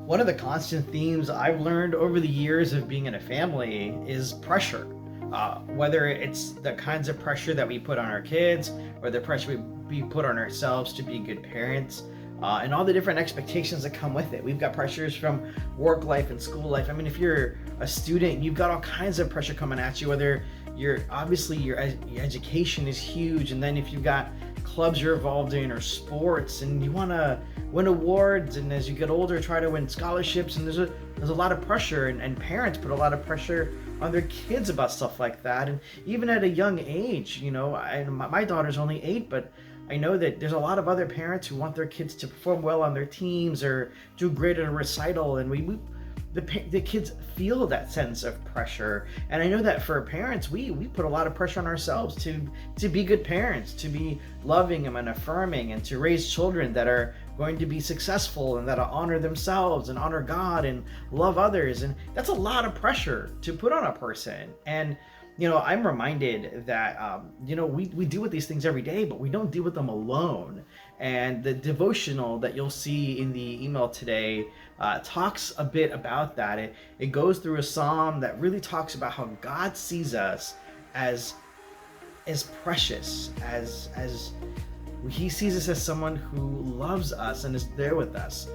One of the constant themes I've learned over the years of being in a family is pressure. Whether it's the kinds of pressure that we put on our kids or the pressure we put on ourselves to be good parents, and all the different expectations that come with it. We've got pressures from work life and school life. I mean, if you're a student, you've got all kinds of pressure coming at you, whether you're obviously your education is huge, and then if you've got clubs you're involved in or sports and you want to win awards, and as you get older try to win scholarships, and there's a lot of pressure, and parents put a lot of pressure on their kids about stuff like that. And even at a young age, my daughter's only 8, but I know that there's a lot of other parents who want their kids to perform well on their teams or do great at a recital, and the kids feel that sense of pressure. And I know that for parents, we put a lot of pressure on ourselves to be good parents, to be loving and affirming, and to raise children that are going to be successful and that'll honor themselves and honor God and love others. And that's a lot of pressure to put on a person. And I'm reminded that we deal with these things every day, but we don't deal with them alone. And the devotional that you'll see in the email today talks a bit about that. It goes through a psalm that really talks about how God sees us as precious, as he sees us as someone who loves us and is there with us.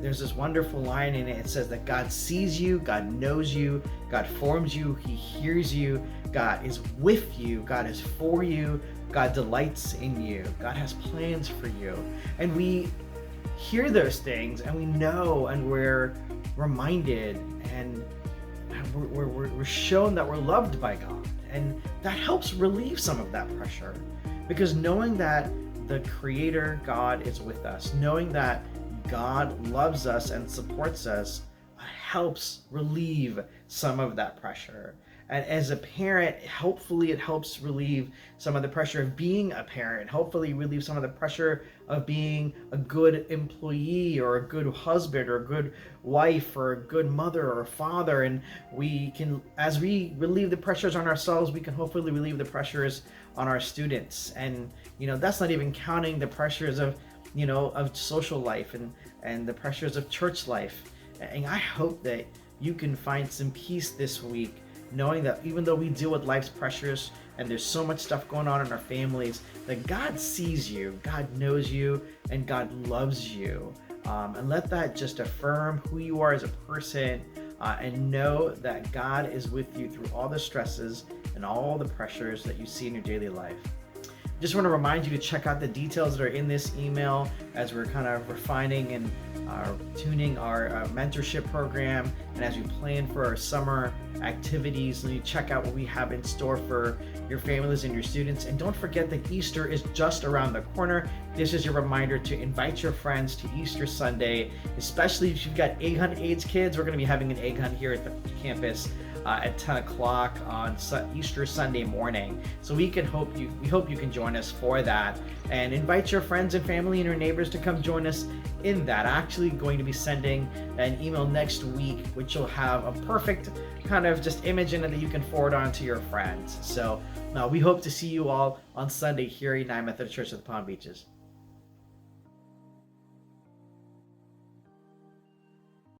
There's this wonderful line in it. It says that God sees you, God knows you, God forms you, he hears you, God is with you, God is for you, God delights in you, God has plans for you. And we hear those things and we know, and we're reminded, and we're shown that we're loved by God. And that helps relieve some of that pressure, because knowing that the Creator God is with us, knowing that God loves us and supports us, helps relieve some of that pressure. And as a parent, hopefully it helps relieve some of the pressure of being a parent, hopefully relieve some of the pressure of being a good employee or a good husband or a good wife or a good mother or a father. And we can, as we relieve the pressures on ourselves, we can hopefully relieve the pressures on our students. And that's not even counting the pressures of social life and the pressures of church life. And I hope that you can find some peace this week, knowing that even though we deal with life's pressures and there's so much stuff going on in our families, that God sees you, God knows you, and God loves you. And let that just affirm who you are as a person, and know that God is with you through all the stresses and all the pressures that you see in your daily life. Just want to remind you to check out the details that are in this email as we're kind of refining and tuning our mentorship program, and as we plan for our summer activities. And you check out what we have in store for your families and your students. And don't forget that Easter is just around the corner. This is your reminder to invite your friends to Easter Sunday, especially if you've got egg hunt age kids. We're going to be having an egg hunt here at the campus at 10 o'clock on Easter Sunday morning. So we hope you can join us for that, and invite your friends and family and your neighbors to come join us in that. I'm actually going to be sending an email next week, which will have a perfect kind of just image in it that you can forward on to your friends. So we hope to see you all on Sunday here at United Methodist Church of the Palm Beaches.